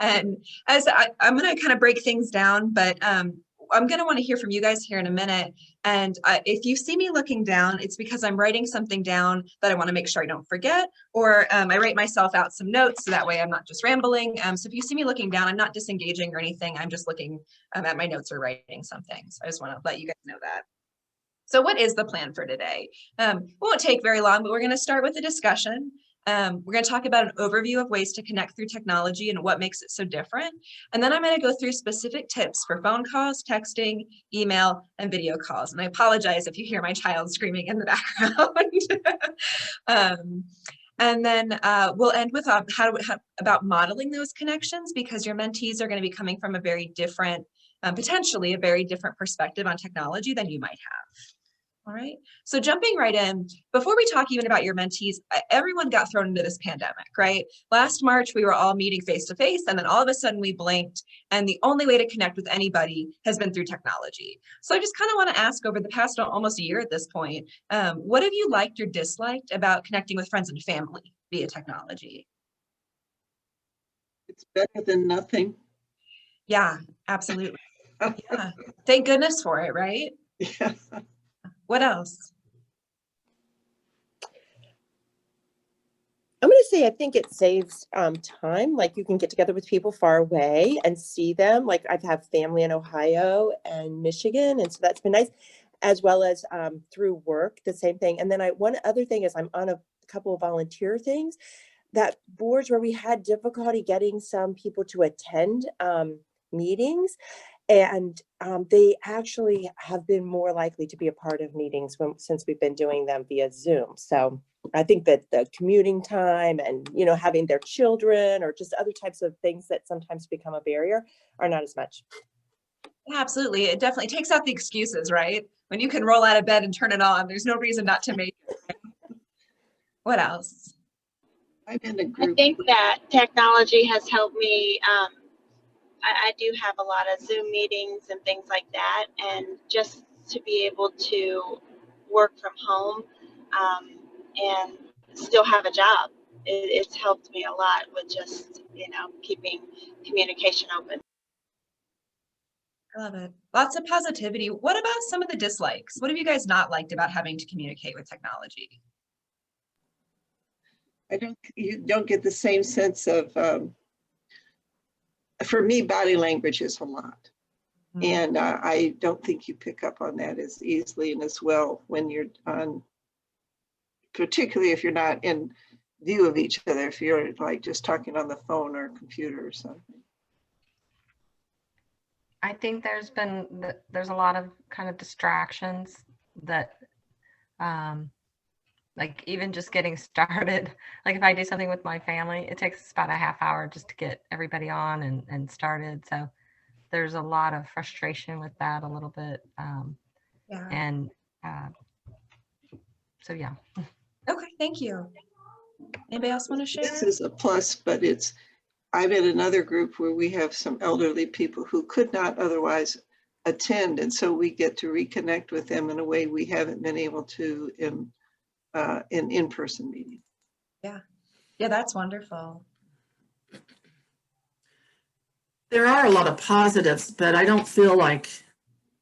And I'm going to kind of break things down, but I'm going to want to hear from you guys here in a minute. And if you see me looking down, it's because I'm writing something down that I want to make sure I don't forget, or I write myself out some notes so that way I'm not just rambling. So if you see me looking down, I'm not disengaging or anything. I'm just looking at my notes or writing something. So I just want to let you guys know that. So what is the plan for today? Won't take very long, but we're going to start with a discussion. We're going to talk about an overview of ways to connect through technology and what makes it so different. And then I'm going to go through specific tips for phone calls, texting, about and video calls. And I apologize if you hear my child screaming in the background. And then we'll end with about modeling those connections, because your mentees are going to be coming from a very different, potentially a very different perspective on technology than you might have. All right, so jumping right in, before we talk even about your mentees, everyone got thrown into this pandemic, right? Last March, we were all meeting face to face, and then all of a sudden we blinked, and the only way to connect with anybody has been through technology. So I just kind of want to ask, over the past almost a year at this point, what have you liked or disliked about connecting with friends and family via technology? It's better than nothing. Yeah, absolutely. Yeah, thank goodness for it, right? Yeah. What else? I'm going to say I think it saves time. Like, you can get together with people far away and see them. Like, I've had family in Ohio and Michigan, and so that's been nice, as well as through work, the same thing. And then one other thing is I'm on a couple of volunteer things, that boards where we had difficulty getting some people to attend meetings. And they actually have been more likely to be a part of meetings since we've been doing them via Zoom. So I think that the commuting time and, having their children or just other types of things that sometimes become a barrier are not as much. Yeah, absolutely. It definitely takes out the excuses, right? When you can roll out of bed and turn it on, there's no reason not to make it. Right? What else? I'm in a group. I think that technology has helped me. I do have a lot of Zoom meetings and things like that, and just to be able to work from home and still have a job, it's helped me a lot with just, keeping communication open. I love it. Lots of positivity. What about some of the dislikes? What have you guys not liked about having to communicate with technology? You don't get the same sense of, for me, body language is a lot. Mm-hmm. And I don't think you pick up on that as easily and as well when you're on, particularly if you're not in view of each other, if you're like just talking on the phone or computer or something. I think there's a lot of kind of distractions that, like even just getting started, like if I do something with my family, it takes about a half hour just to get everybody on and started. So there's a lot of frustration with that a little bit. Yeah. And so, yeah. Okay, thank you. Anybody else want to share? This is a plus, but I'm in another group where we have some elderly people who could not otherwise attend. And so we get to reconnect with them in a way we haven't been able to in-person meetings. Yeah, that's wonderful. There are a lot of positives, but I don't feel like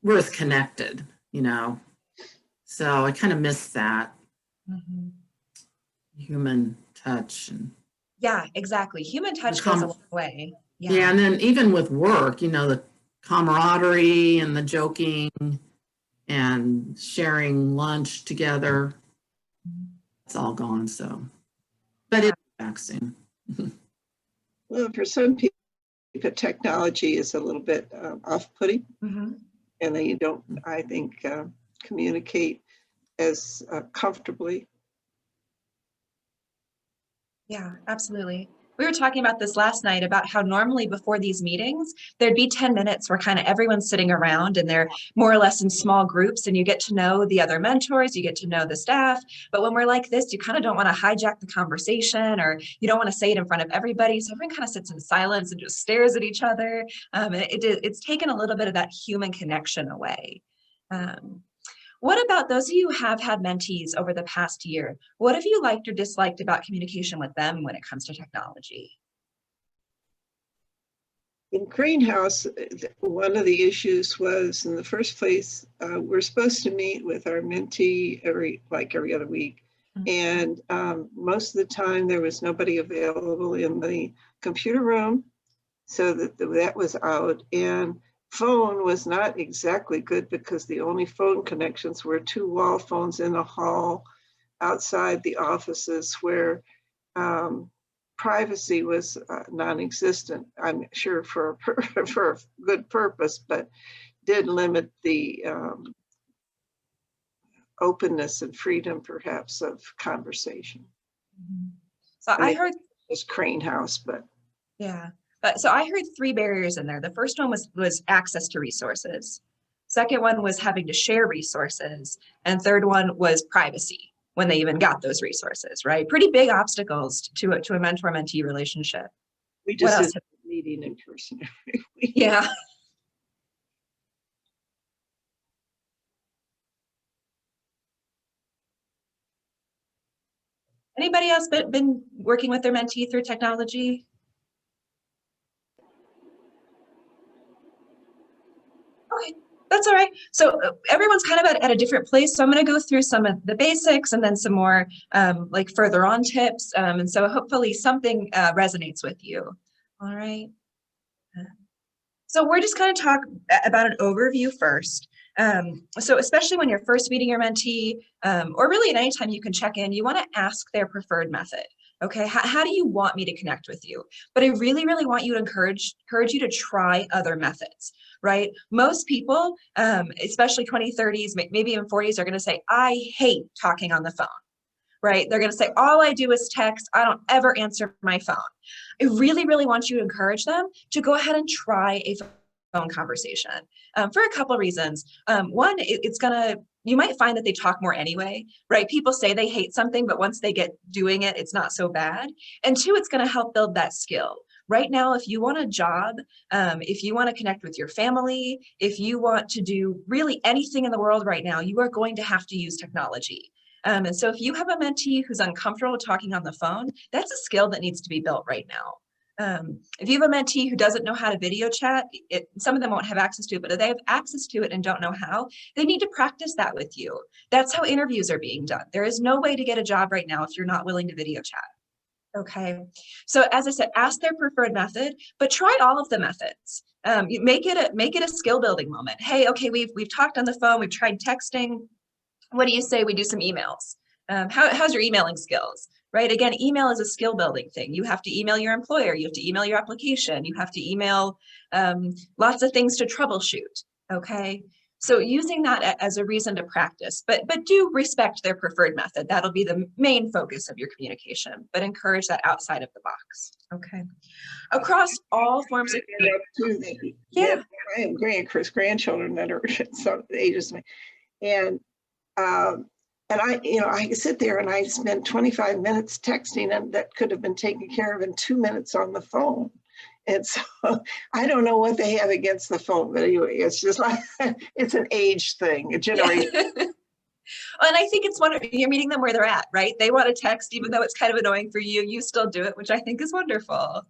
we're as connected, so I kind of miss that human touch. Yeah, exactly. Human touch goes a long way. Yeah, and then even with work, the camaraderie and the joking and sharing lunch together, it's all gone. So, but it's back soon. Well, for some people, technology is a little bit off-putting, and then you don't, I think, communicate as comfortably. Yeah, absolutely. We were talking about this last night about how normally before these meetings, there'd be 10 minutes where kind of everyone's sitting around and they're more or less in small groups and you get to know the other mentors, you get to know the staff. But when we're like this, you kind of don't want to hijack the conversation, or you don't want to say it in front of everybody. So everyone kind of sits in silence and just stares at each other. It's taken a little bit of that human connection away. What about those of you who have had mentees over the past year? What have you liked or disliked about communication with them when it comes to technology? In Greenhouse, one of the issues was, in the first place, we're supposed to meet with our mentee every other week. And most of the time there was nobody available in the computer room. So that was out. And phone was not exactly good because the only phone connections were 2 wall phones in the hall outside the offices where privacy was non-existent. I'm sure for a good purpose, but did limit the openness and freedom, perhaps, of conversation. So I heard it's Crane House, but yeah. So I heard 3 barriers in there. The first one was access to resources. Second one was having to share resources, and third one was privacy when they even got those resources. Right, pretty big obstacles to a mentor-mentee relationship. we just What else? did a meeting in person every week. Yeah. Anybody else been working with their mentee through technology? Okay, that's all right. So everyone's kind of at a different place. So I'm going to go through some of the basics and then some more like further on tips. And so hopefully something resonates with you. All right. So we're just going to talk about an overview first. So especially when you're first meeting your mentee, or really at any time you can check in, you want to ask their preferred method. Okay, how do you want me to connect with you? But I really, really want you to encourage you to try other methods, right? Most people, especially 20s, 30s, maybe even 40s, are going to say, I hate talking on the phone, right? They're going to say, all I do is text. I don't ever answer my phone. I really, really want you to encourage them to go ahead and try a phone conversation for a couple of reasons. One, you might find that they talk more anyway, right? People say they hate something, but once they get doing it, it's not so bad. And 2, it's going to help build that skill. Right now, if you want a job, if you want to connect with your family, if you want to do really anything in the world right now, you are going to have to use technology. And so if you have a mentee who's uncomfortable talking on the phone, that's a skill that needs to be built right now. If you have a mentee who doesn't know how to video chat, some of them won't have access to it, but if they have access to it and don't know how, they need to practice that with you. That's how interviews are being done. There is no way to get a job right now if you're not willing to video chat. Okay, so as I said, ask their preferred method, but try all of the methods. Make it a skill building moment. Hey, okay, we've talked on the phone, we've tried texting. What do you say we do some emails? How's your emailing skills? Right? Again, email is a skill building thing. You have to email your employer. You have to email your application. You have to email lots of things to troubleshoot. Okay. So using that as a reason to practice, but do respect their preferred method. That'll be the main focus of your communication, but encourage that outside of the box. Okay. Across all forms of yeah, I have grandchildren that are some ages of me, and I sit there and I spend 25 minutes texting, and that could have been taken care of in 2 minutes on the phone. And so I don't know what they have against the phone, but anyway, it's just like, it's an age thing, a generation. And I think it's you're meeting them where they're at, right? They want to text, even though it's kind of annoying for you, you still do it, which I think is wonderful.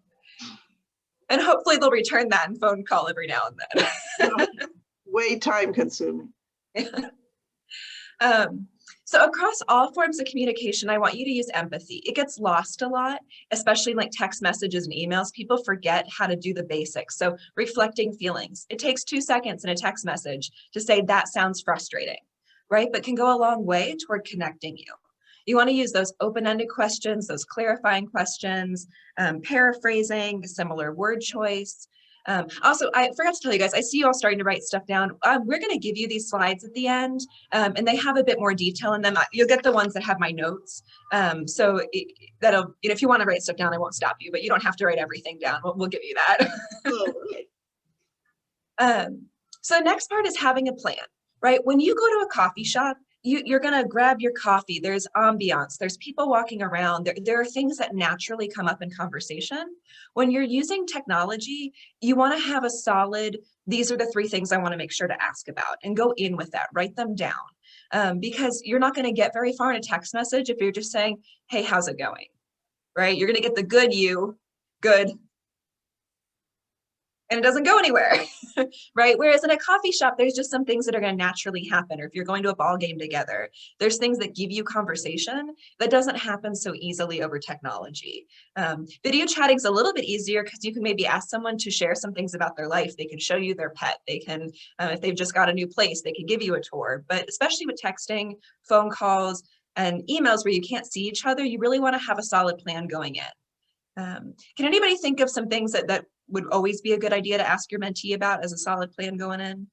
And hopefully they'll return that and phone call every now and then. Way time consuming. So across all forms of communication, I want you to use empathy. It gets lost a lot, especially like text messages and emails. People forget how to do the basics. So reflecting feelings. It takes 2 seconds in a text message to say that sounds frustrating, right? But can go a long way toward connecting you. You want to use those open-ended questions, those clarifying questions, paraphrasing, similar word choice. Also, I forgot to tell you guys, I see you all starting to write stuff down. We're going to give you these slides at the end, and they have a bit more detail in them. You'll get the ones that have my notes. So that'll, if you want to write stuff down, I won't stop you, but you don't have to write everything down. We'll give you that. So next part is having a plan, right? When you go to a coffee shop, you're going to grab your coffee. There's ambiance. There's people walking around. There are things that naturally come up in conversation. When you're using technology, you want to have a solid, these are the 3 things I want to make sure to ask about, and go in with that, write them down. Because you're not going to get very far in a text message if you're just saying, hey, how's it going? Right? You're going to get the good. and it doesn't go anywhere, right? Whereas in a coffee shop, there's just some things that are going to naturally happen. Or if you're going to a ball game together, there's things that give you conversation that doesn't happen so easily over technology. Video chatting is a little bit easier because you can maybe ask someone to share some things about their life. They can show you their pet. They can, if they've just got a new place, they can give you a tour. But especially with texting, phone calls, and emails where you can't see each other, you really want to have a solid plan going in. Can anybody think of some things that would always be a good idea to ask your mentee about as a solid plan going in?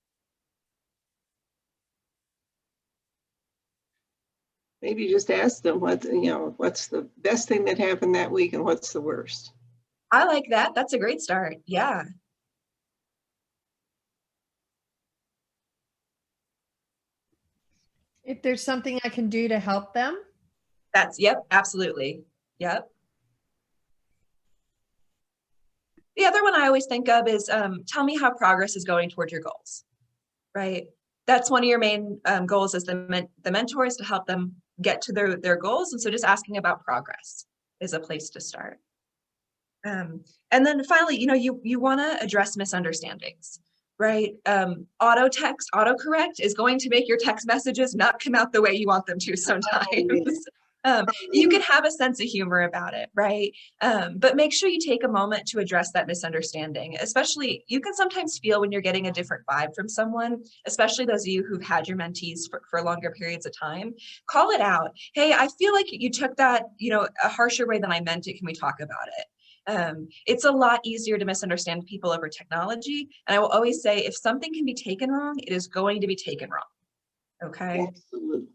Maybe just ask them what's the best thing that happened that week and what's the worst. I like that. That's a great start. Yeah. If there's something I can do to help them. Yep, absolutely. Yep. The other one I always think of is tell me how progress is going toward your goals, right? That's one of your main goals as the mentor, is to help them get to their goals. And so just asking about progress is a place to start. And then finally, you want to address misunderstandings, right? Auto text, autocorrect is going to make your text messages not come out the way you want them to sometimes. You can have a sense of humor about it, right? But make sure you take a moment to address that misunderstanding. Especially, you can sometimes feel when you're getting a different vibe from someone, especially those of you who've had your mentees for longer periods of time. Call it out. Hey, I feel like you took that, a harsher way than I meant it. Can we talk about it? It's a lot easier to misunderstand people over technology. And I will always say, if something can be taken wrong, it is going to be taken wrong. Okay. Absolutely.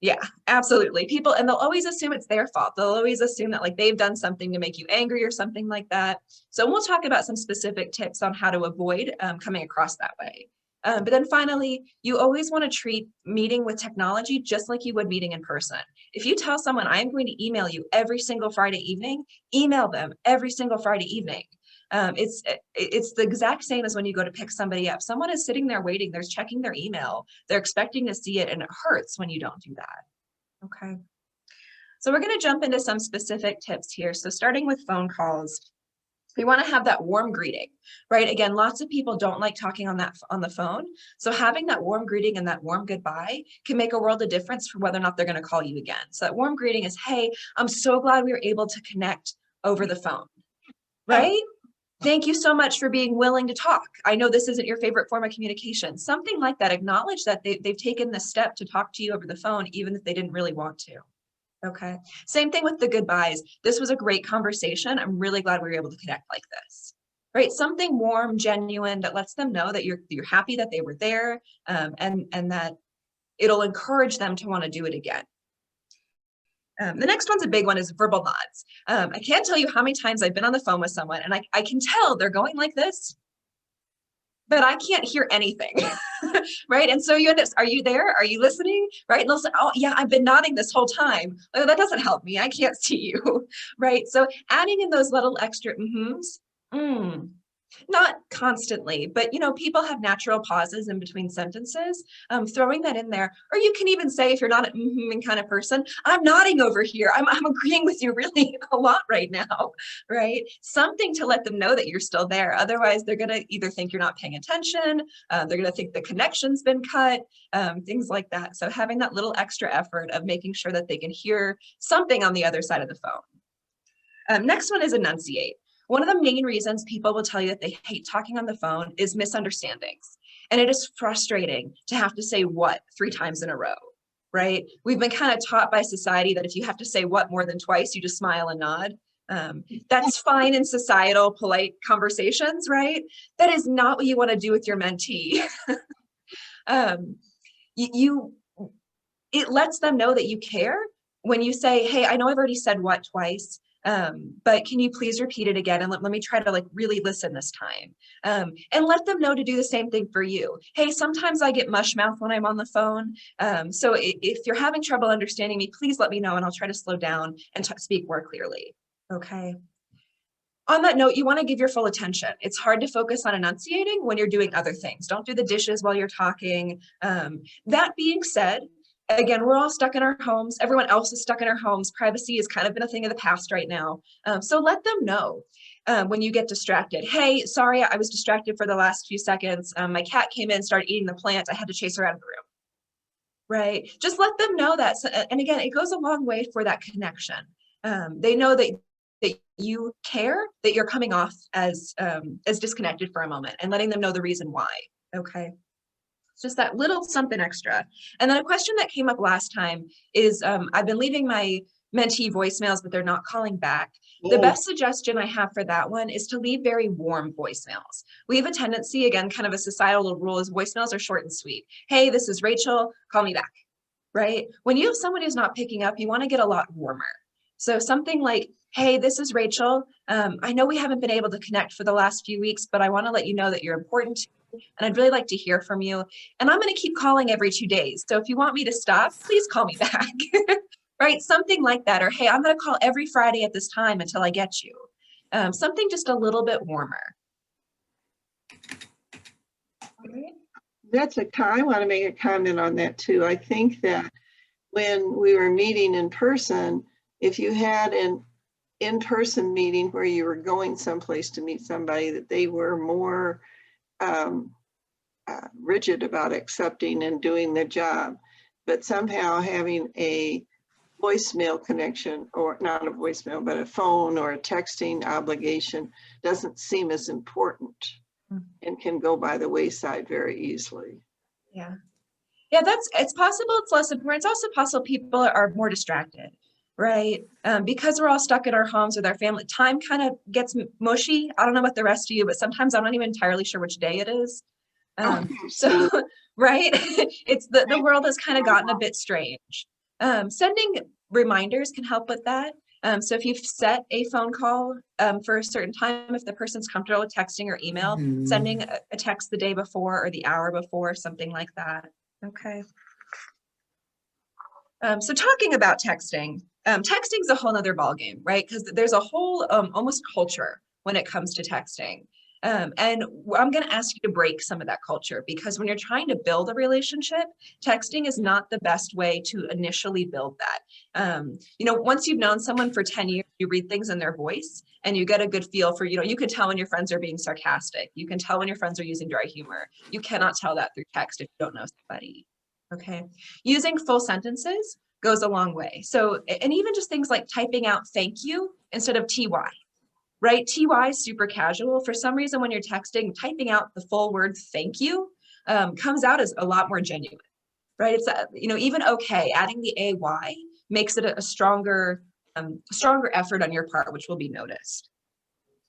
Yeah, absolutely. People, and they'll always assume it's their fault. They'll always assume that like they've done something to make you angry or something like that. So we'll talk about some specific tips on how to avoid coming across that way. But then finally, you always want to treat meeting with technology just like you would meeting in person. If you tell someone, I'm going to email you every single Friday evening, email them every single Friday evening. It's the exact same as when you go to pick somebody up. Someone is sitting there waiting, they're checking their email, they're expecting to see it, and it hurts when you don't do that. Okay. So we're going to jump into some specific tips here. So starting with phone calls, we want to have that warm greeting, right? Again, lots of people don't like talking on the phone. So having that warm greeting and that warm goodbye can make a world of difference for whether or not they're going to call you again. So that warm greeting is, hey, I'm so glad we were able to connect over the phone, right? Thank you so much for being willing to talk. I know this isn't your favorite form of communication. Something like that. Acknowledge that they've taken the step to talk to you over the phone, even if they didn't really want to. Okay. Same thing with the goodbyes. This was a great conversation. I'm really glad we were able to connect like this. Right? Something warm, genuine that lets them know that you're happy that they were there, and that it'll encourage them to want to do it again. The next one's a big one, is verbal nods. I can't tell you how many times I've been on the phone with someone and I can tell they're going like this, but I can't hear anything, right? And so you end up, are you there? Are you listening? Right? And they'll say, oh yeah, I've been nodding this whole time. Oh, that doesn't help me. I can't see you, right? So adding in those little extra mm-hms, not constantly, but people have natural pauses in between sentences. Throwing that in there, or you can even say, if you're not an kind of person, I'm nodding over here. I'm agreeing with you really a lot right now, right? Something to let them know that you're still there. Otherwise, they're gonna either think you're not paying attention, they're gonna think the connection's been cut, things like that. So having that little extra effort of making sure that they can hear something on the other side of the phone. Next one is enunciate. One of the main reasons people will tell you that they hate talking on the phone is misunderstandings. And it is frustrating to have to say what 3 times in a row, right? We've been kind of taught by society that if you have to say what more than twice, you just smile and nod. That's fine in societal, polite conversations, right? That is not what you want to do with your mentee. It lets them know that you care when you say, hey, I know I've already said what twice, but can you please repeat it again? And let me try to really listen this time. And let them know to do the same thing for you. Hey, sometimes I get mush mouth when I'm on the phone. So if you're having trouble understanding me, please let me know and I'll try to slow down and speak more clearly. Okay. On that note, you want to give your full attention. It's hard to focus on enunciating when you're doing other things. Don't do the dishes while you're talking. That being said, again, we're all stuck in our homes. Everyone else is stuck in our homes. Privacy has kind of been a thing of the past right now. So let them know. when you get distracted. Hey, sorry, I was distracted for the last few seconds. My cat came in, started eating the plant. I had to chase her out of the room. Right? Just let them know that. So, and again, it goes a long way for that connection. They know that you care, that you're coming off as disconnected for a moment, and letting them know the reason why. Okay. It's just that little something extra. And then a question that came up last time is, I've been leaving my mentee voicemails, but they're not calling back. The best suggestion I have for that one is to leave very warm voicemails. We have a tendency, again, kind of a societal rule, is voicemails are short and sweet. Hey, this is Rachel, call me back, right? When you have someone who's not picking up, you want to get a lot warmer. So something like, hey, this is Rachel. I know we haven't been able to connect for the last few weeks, but I want to let you know that you're important to me, and I'd really like to hear from you. And I'm going to keep calling every 2 days. So if you want me to stop, please call me back. Right? Something like that. Or, hey, I'm going to call every Friday at this time until I get you. Something just a little bit warmer. Okay. That's I want to make a comment on that too. I think that when we were meeting in person, if you had an in-person meeting where you were going someplace to meet somebody, that they were more rigid about accepting and doing their job. But somehow having a voicemail connection, or not a voicemail, but a phone or a texting obligation doesn't seem as important and can go by the wayside very easily. Yeah. Yeah, it's possible it's less important. It's also possible people are more distracted, right? Because we're all stuck at our homes with our family, time kind of gets mushy. I don't know about the rest of you, but sometimes I'm not even entirely sure which day it is. So, right? It's the world has kind of gotten a bit strange. Sending reminders can help with that. So if you've set a phone call for a certain time, if the person's comfortable with texting or email, sending a text the day before or the hour before, something like that. Okay. So talking about texting, texting is a whole nother ballgame, right? Because there's a whole almost culture when it comes to texting. And I'm going to ask you to break some of that culture, because when you're trying to build a relationship, texting is not the best way to initially build that. Once you've known someone for 10 years, you read things in their voice and you get a good feel for, you can tell when your friends are being sarcastic. You can tell when your friends are using dry humor. You cannot tell that through text if you don't know somebody. Okay. Using full sentences goes a long way. So, and even just things like typing out thank you instead of TY. Right? TY is super casual. For some reason, when you're texting, typing out the full word thank you comes out as a lot more genuine, right? It's, even okay, adding the AY makes it a stronger effort on your part, which will be noticed.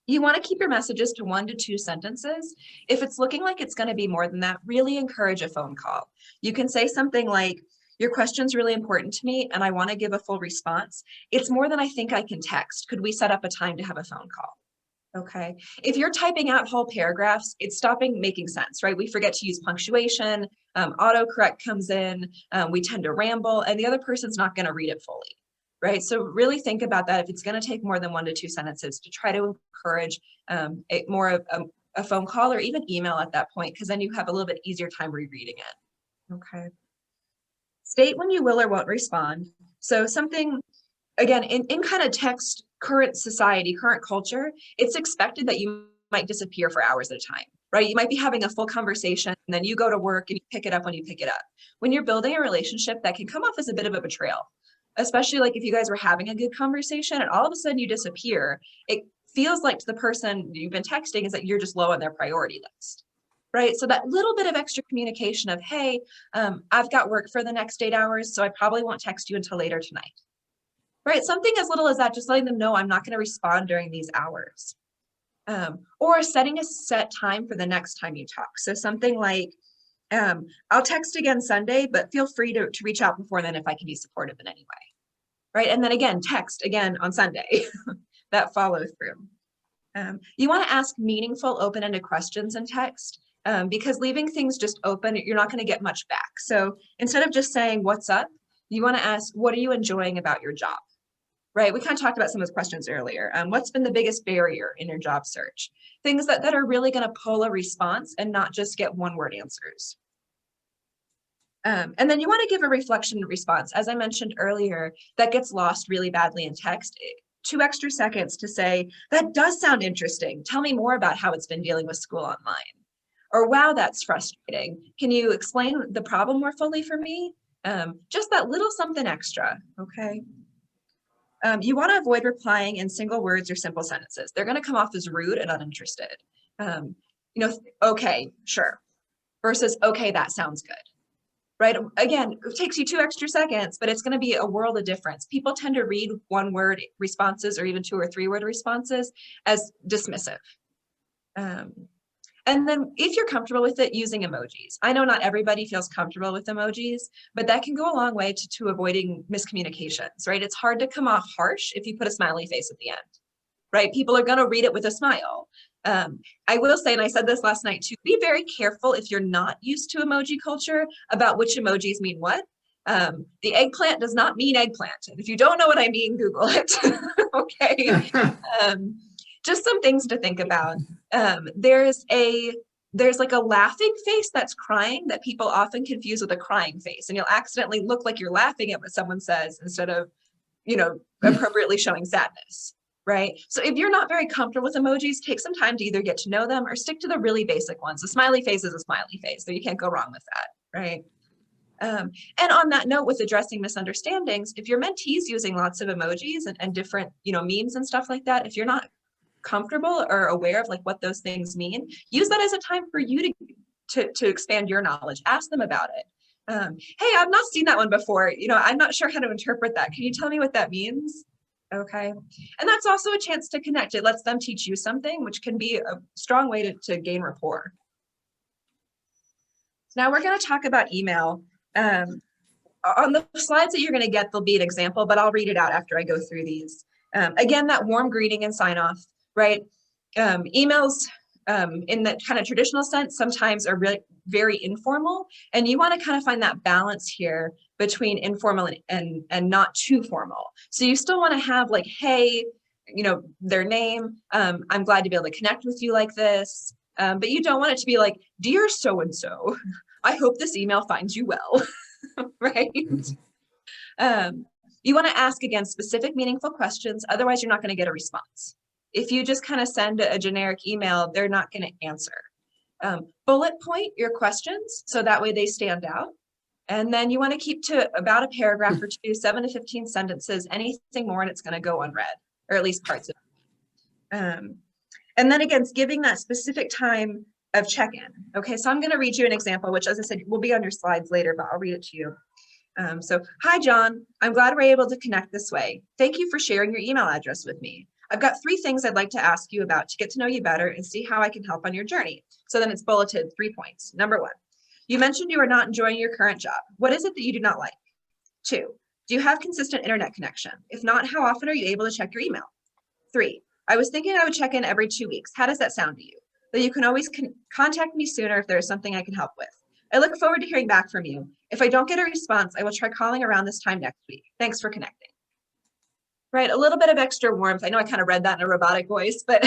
You want to keep your messages to 1 to 2 sentences. If it's looking like it's going to be more than that, really encourage a phone call. You can say something like, your question's really important to me and I want to give a full response. It's more than I think I can text. Could we set up a time to have a phone call? Okay. If you're typing out whole paragraphs, it's stopping making sense, right? We forget to use punctuation, autocorrect comes in, we tend to ramble, and the other person's not going to read it fully, right? So really think about that if it's going to take more than 1 to 2 sentences, to try to encourage more of a phone call or even email at that point, because then you have a little bit easier time rereading it. Okay. State when you will or won't respond. So something, again, in kind of text, current society, current culture, it's expected that you might disappear for hours at a time, right? You might be having a full conversation and then you go to work and you pick it up when you pick it up. When you're building a relationship, that can come off as a bit of a betrayal, especially like if you guys were having a good conversation and all of a sudden you disappear, it feels like to the person you've been texting is that you're just low on their priority list. Right. So that little bit of extra communication of, hey, I've got work for the next 8 hours, so I probably won't text you until later tonight. Right. Something as little as that, just letting them know I'm not going to respond during these hours. Or setting a set time for the next time you talk. So something like, I'll text again Sunday, but feel free to reach out before then if I can be supportive in any way. Right. And then again, text again on Sunday. That follow through. You want to ask meaningful, open-ended questions in text. Because leaving things just open, you're not going to get much back. So instead of just saying, what's up, you want to ask, what are you enjoying about your job? Right? We kind of talked about some of those questions earlier. What's been the biggest barrier in your job search? Things that are really going to pull a response and not just get one-word answers. And then you want to give a reflection response. As I mentioned earlier, that gets lost really badly in text. 2 extra seconds to say, that does sound interesting. Tell me more about how it's been dealing with school online. Or, wow, that's frustrating. Can you explain the problem more fully for me? Just that little something extra, okay? You want to avoid replying in single words or simple sentences. They're going to come off as rude and uninterested. Okay, sure. Versus, okay, that sounds good. Right? Again, it takes you 2 extra seconds, but it's going to be a world of difference. People tend to read 1-word responses or even 2 or 3-word responses as dismissive. And then if you're comfortable with it, using emojis. I know not everybody feels comfortable with emojis, but that can go a long way to avoiding miscommunications, right? It's hard to come off harsh if you put a smiley face at the end, right? People are going to read it with a smile. I will say, and I said this last night too, be very careful if you're not used to emoji culture about which emojis mean what. The eggplant does not mean eggplant. And if you don't know what I mean, Google it. Okay. Just some things to think about. There's like a laughing face that's crying that people often confuse with a crying face. And you'll accidentally look like you're laughing at what someone says instead of, appropriately showing sadness. Right? So if you're not very comfortable with emojis, take some time to either get to know them or stick to the really basic ones. A smiley face is a smiley face, so you can't go wrong with that, right? And on that note, with addressing misunderstandings, if your mentee's using lots of emojis and different, memes and stuff like that, if you're not comfortable or aware of like what those things mean, use that as a time for you to expand your knowledge. Ask them about it. Hey, I've not seen that one before. I'm not sure how to interpret that. Can you tell me what that means? Okay. And that's also a chance to connect. It lets them teach you something, which can be a strong way to gain rapport. So now we're going to talk about email. On the slides that you're going to get, there'll be an example, but I'll read it out after I go through these. Again, that warm greeting and sign off, right? Emails in the kind of traditional sense sometimes are really very informal, and you want to kind of find that balance here between informal and not too formal. So you still want to have like, hey, their name, I'm glad to be able to connect with you like this, but you don't want it to be like, dear so-and-so, I hope this email finds you well, right? You want to ask, again, specific, meaningful questions, otherwise you're not going to get a response. If you just kind of send a generic email, they're not going to answer. Bullet point your questions so that way they stand out. And then you want to keep to about a paragraph or two, 7 to 15 sentences, anything more and it's going to go unread, or at least parts of it. And then again, it's giving that specific time of check-in. Okay, so I'm going to read you an example, which as I said, will be on your slides later, but I'll read it to you. So, hi, John. I'm glad we're able to connect this way. Thank you for sharing your email address with me. I've got 3 things I'd like to ask you about to get to know you better and see how I can help on your journey. So then it's bulleted 3 points. Number 1, you mentioned you are not enjoying your current job. What is it that you do not like? 2, do you have consistent internet connection? If not, how often are you able to check your email? 3, I was thinking I would check in every 2 weeks. How does that sound to you? Though you can always contact me sooner if there is something I can help with. I look forward to hearing back from you. If I don't get a response, I will try calling around this time next week. Thanks for connecting. Right, a little bit of extra warmth. I know I kind of read that in a robotic voice, but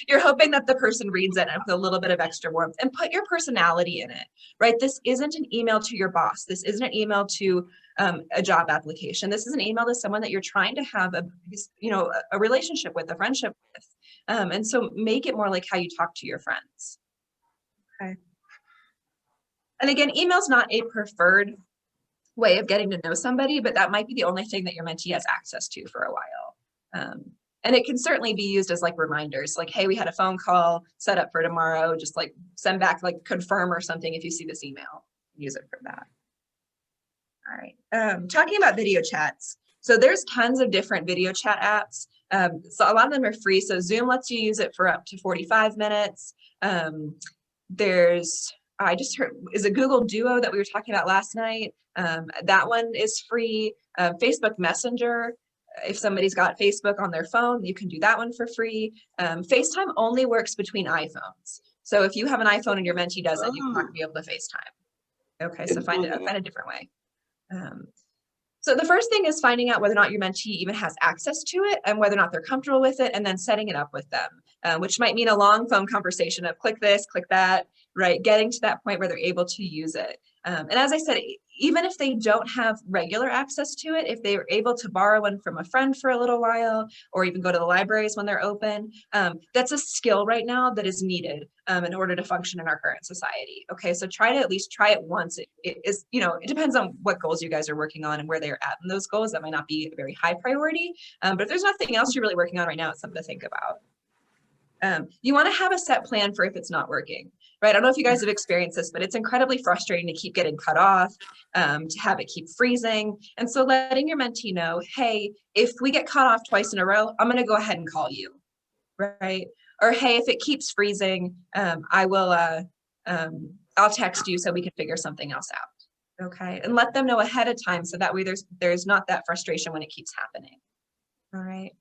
you're hoping that the person reads it with a little bit of extra warmth and put your personality in it, right? This isn't an email to your boss. This isn't an email to a job application. This is an email to someone that you're trying to have a relationship with, a friendship with. And so make it more like how you talk to your friends. Okay. And again, email's not a preferred way of getting to know somebody, but that might be the only thing that your mentee has access to for a while. And it can certainly be used as like reminders, like, hey, we had a phone call set up for tomorrow, just like send back, like confirm or something if you see this email, use it for that. All right, talking about video chats. So there's tons of different video chat apps. So a lot of them are free. So Zoom lets you use it for up to 45 minutes. I just heard, is it Google Duo that we were talking about last night? That one is free. Facebook Messenger, if somebody's got Facebook on their phone, you can do that one for free. FaceTime only works between iPhones. So if you have an iPhone and your mentee doesn't, you're not going to be able to FaceTime. Okay, so find a different way. So the first thing is finding out whether or not your mentee even has access to it and whether or not they're comfortable with it, and then setting it up with them, which might mean a long phone conversation of click this, click that, right? Getting to that point where they're able to use it. And as I said, even if they don't have regular access to it, if they are able to borrow one from a friend for a little while, or even go to the libraries when they're open, that's a skill right now that is needed in order to function in our current society. Okay, so try to at least try it once. It is, you know, it depends on what goals you guys are working on and where they're at in those goals. That might not be a very high priority, but if there's nothing else you're really working on right now, it's something to think about. You want to have a set plan for if it's not working, right? I don't know if you guys have experienced this, but it's incredibly frustrating to keep getting cut off, to have it keep freezing. And so letting your mentee know, hey, if we get cut off twice in a row, I'm going to go ahead and call you, right? Or, hey, if it keeps freezing, I'll text you so we can figure something else out. Okay. And let them know ahead of time. So that way there's not that frustration when it keeps happening. All right.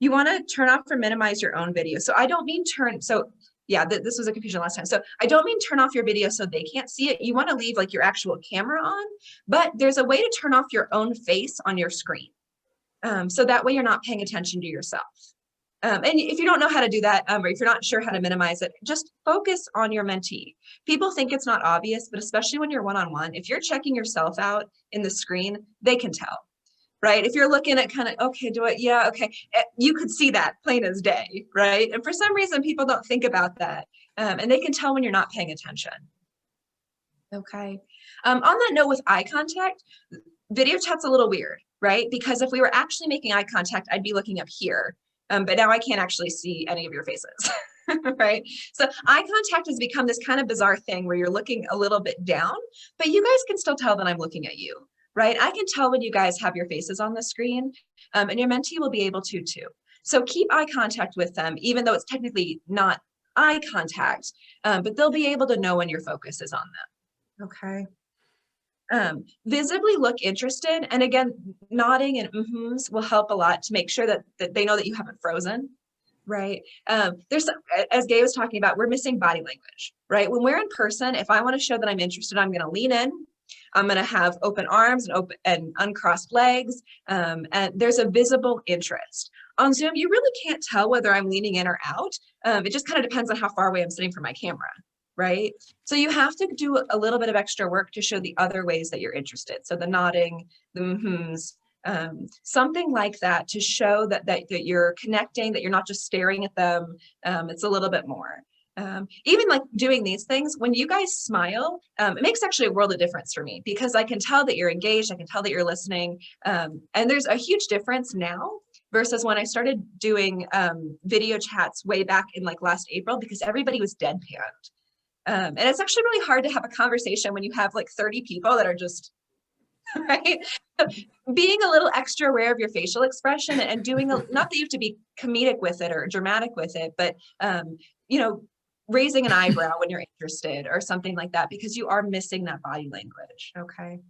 You want to turn off or minimize your own video. So I don't mean this was a confusion last time. So I don't mean turn off your video so they can't see it. You want to leave like your actual camera on, but there's a way to turn off your own face on your screen. So that way you're not paying attention to yourself. And if you don't know how to do that, or if you're not sure how to minimize it, just focus on your mentee. People think it's not obvious, but especially when you're one-on-one, if you're checking yourself out in the screen, they can tell. Right? If you're looking at kind of, okay, okay. You could see that plain as day, right? And for some reason, people don't think about that. And they can tell when you're not paying attention. Okay. On that note with eye contact, video chat's a little weird, right? Because if we were actually making eye contact, I'd be looking up here. But now I can't actually see any of your faces, right? So eye contact has become this kind of bizarre thing where you're looking a little bit down, but you guys can still tell that I'm looking at you. Right? I can tell when you guys have your faces on the screen, and your mentee will be able to too. So keep eye contact with them, even though it's technically not eye contact, but they'll be able to know when your focus is on them. Okay. Visibly look interested. And again, nodding and mm-hms will help a lot to make sure that they know that you haven't frozen. Right. There's, as Gay was talking about, we're missing body language, right? When we're in person, if I want to show that I'm interested, I'm going to lean in. I'm going to have open arms and uncrossed legs, and there's a visible interest. On Zoom, you really can't tell whether I'm leaning in or out. It just kind of depends on how far away I'm sitting from my camera, right? So you have to do a little bit of extra work to show the other ways that you're interested. So the nodding, the mm-hms, something like that to show that you're connecting, that you're not just staring at them. It's a little bit more. Even like doing these things, when you guys smile, it makes actually a world of difference for me because I can tell that you're engaged, I can tell that you're listening, and there's a huge difference now versus when I started doing video chats way back in like last April because everybody was deadpanned. And it's actually really hard to have a conversation when you have like 30 people that are just, right? Being a little extra aware of your facial expression and doing, not that you have to be comedic with it or dramatic with it, but, you know, raising an eyebrow when you're interested or something like that, because you are missing that body language, okay?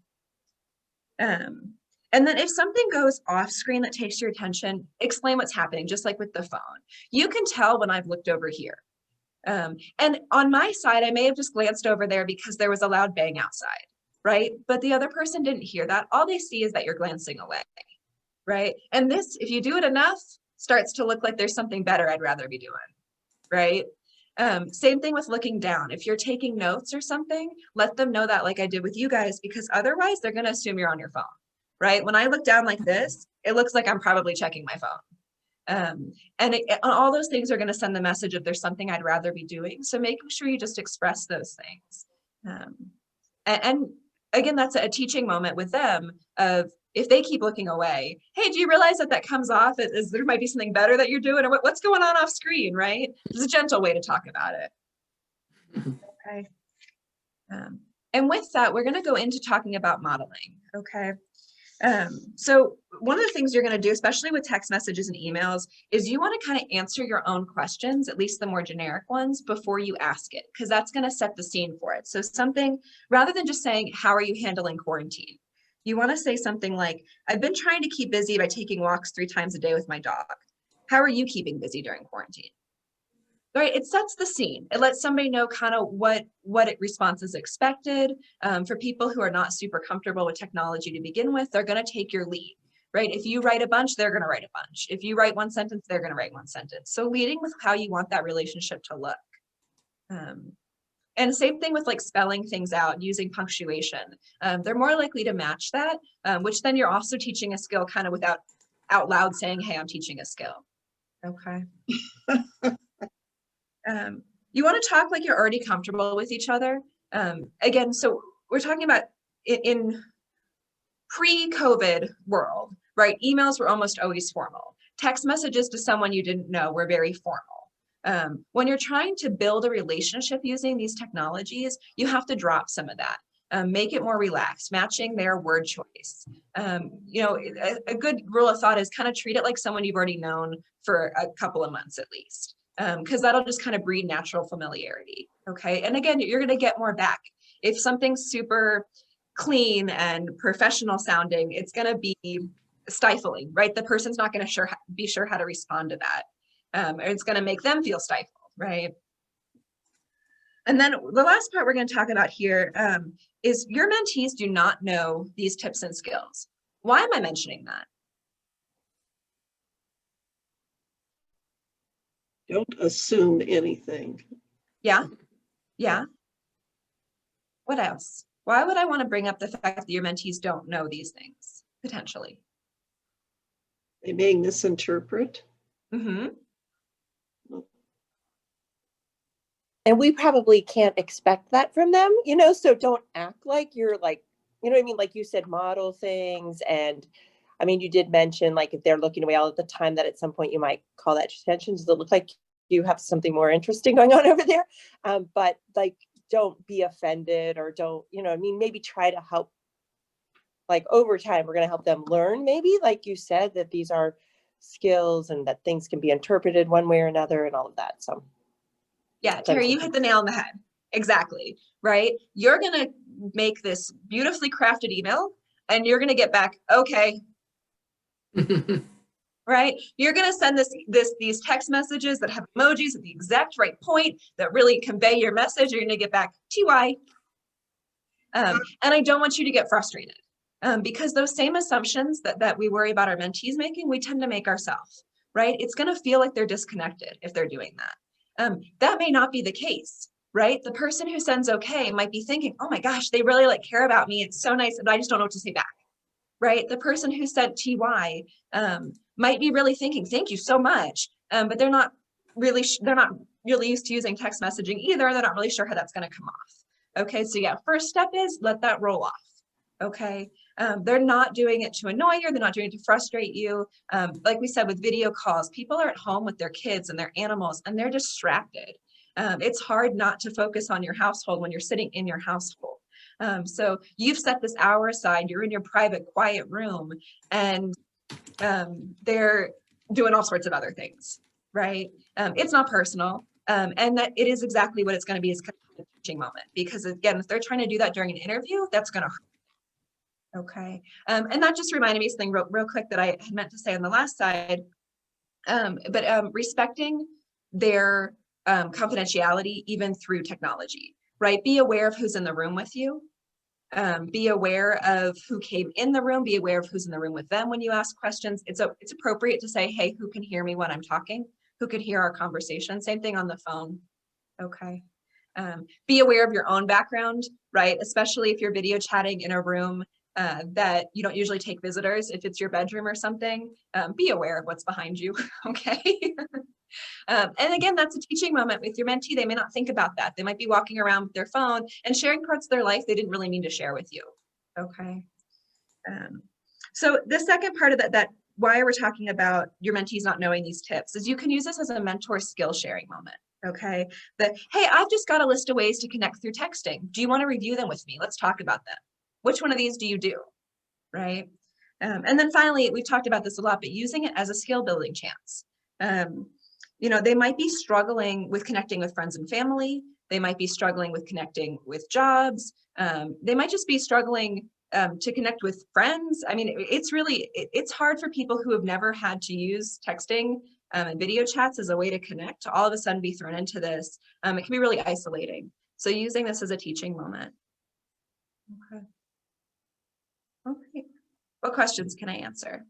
And then if something goes off screen that takes your attention, explain what's happening, just like with the phone. You can tell when I've looked over here. And on my side, I may have just glanced over there because there was a loud bang outside, right? But the other person didn't hear that. All they see is that you're glancing away, right? And this, if you do it enough, starts to look like there's something better I'd rather be doing, right? Same thing with looking down. If you're taking notes or something, let them know that like I did with you guys, because otherwise they're going to assume you're on your phone, right? When I look down like this, it looks like I'm probably checking my phone. And all those things are going to send the message of there's something I'd rather be doing. So making sure you just express those things. And again, that's a teaching moment with them of if they keep looking away, hey, do you realize that comes off as there might be something better that you're doing, or what's going on off screen, right? It's a gentle way to talk about it. Okay. And with that, we're going to go into talking about modeling. Okay. So one of the things you're going to do, especially with text messages and emails, is you want to kind of answer your own questions, at least the more generic ones, before you ask it, because that's going to set the scene for it. So something, rather than just saying, how are you handling quarantine? You want to say something like, I've been trying to keep busy by taking walks 3 times a day with my dog. How are you keeping busy during quarantine? Right, it sets the scene. It lets somebody know kind of what response is expected. For people who are not super comfortable with technology to begin with, they're going to take your lead, right? If you write a bunch, they're going to write a bunch. If you write one sentence, they're going to write one sentence. So leading with how you want that relationship to look. And same thing with like spelling things out, using punctuation. They're more likely to match that, which then you're also teaching a skill kind of without out loud saying, hey, I'm teaching a skill. Okay. You want to talk like you're already comfortable with each other. Again, so we're talking about in pre-COVID world, right? Emails were almost always formal. Text messages to someone you didn't know were very formal. When you're trying to build a relationship using these technologies, you have to drop some of that. Make it more relaxed, matching their word choice. You know, a good rule of thought is kind of treat it like someone you've already known for a couple of months at least, because that'll just kind of breed natural familiarity. Okay, and again, you're going to get more back. If something's super clean and professional sounding, it's going to be stifling, right? The person's not going to be sure how to respond to that. Or it's going to make them feel stifled, right? And then the last part we're going to talk about here is your mentees do not know these tips and skills. Why am I mentioning that? Don't assume anything. Yeah, yeah. What else? Why would I want to bring up the fact that your mentees don't know these things, potentially? They may misinterpret. Mm-hmm. And we probably can't expect that from them, you know, so don't act like you're like, you know what I mean? Like you said, model things. And I mean, you did mention like if they're looking away all at the time, that at some point you might call that attention. Does it look like you have something more interesting going on over there? But like, don't be offended or don't, you know, I mean, maybe try to help. Like over time, we're going to help them learn, maybe, like you said, that these are skills and that things can be interpreted one way or another and all of that. So yeah, Terry, you hit the nail on the head. Exactly, right? You're going to make this beautifully crafted email and you're going to get back, okay. Right? You're going to send these text messages that have emojis at the exact right point that really convey your message. You're going to get back TY. And I don't want you to get frustrated because those same assumptions that we worry about our mentees making, we tend to make ourselves, right? It's going to feel like they're disconnected if they're doing that. That may not be the case, right? The person who sends okay might be thinking, oh my gosh, they really like care about me. It's so nice, and I just don't know what to say back, right? The person who sent TY might be really thinking, thank you so much, but they're not really used to using text messaging either. They're not really sure how that's going to come off. Okay, so yeah, first step is let that roll off. Okay, they're not doing it to annoy you. They're not doing it to frustrate you. Like we said with video calls, people are at home with their kids and their animals and they're distracted. It's hard not to focus on your household when you're sitting in your household. So you've set this hour aside, you're in your private quiet room and they're doing all sorts of other things, right? It's not personal. And that it is exactly what it's going to be, is kind of a teaching moment, because again, if they're trying to do that during an interview, that's going to hurt. Okay. And that just reminded me something real quick that I had meant to say on the last side, but respecting their confidentiality, even through technology, right? Be aware of who's in the room with you. Be aware of who came in the room, be aware of who's in the room with them when you ask questions. It's appropriate to say, hey, who can hear me when I'm talking? Who could hear our conversation? Same thing on the phone. Okay. Be aware of your own background, right? Especially if you're video chatting in a room that you don't usually take visitors. If it's your bedroom or something, be aware of what's behind you, okay? And again, that's a teaching moment with your mentee. They may not think about that. They might be walking around with their phone and sharing parts of their life they didn't really mean to share with you, okay? So the second part of that why we're talking about your mentees not knowing these tips is you can use this as a mentor skill sharing moment. Okay, that, hey, I've just got a list of ways to connect through texting. Do you want to review them with me? Let's talk about them. Which one of these do you do, right? And then finally, we've talked about this a lot, but using it as a skill building chance. You know, they might be struggling with connecting with friends and family. They might be struggling with connecting with jobs. They might just be struggling to connect with friends. I mean, it's hard for people who have never had to use texting and video chats as a way to connect to all of a sudden be thrown into this. It can be really isolating. So using this as a teaching moment. Okay. Okay. What questions can I answer?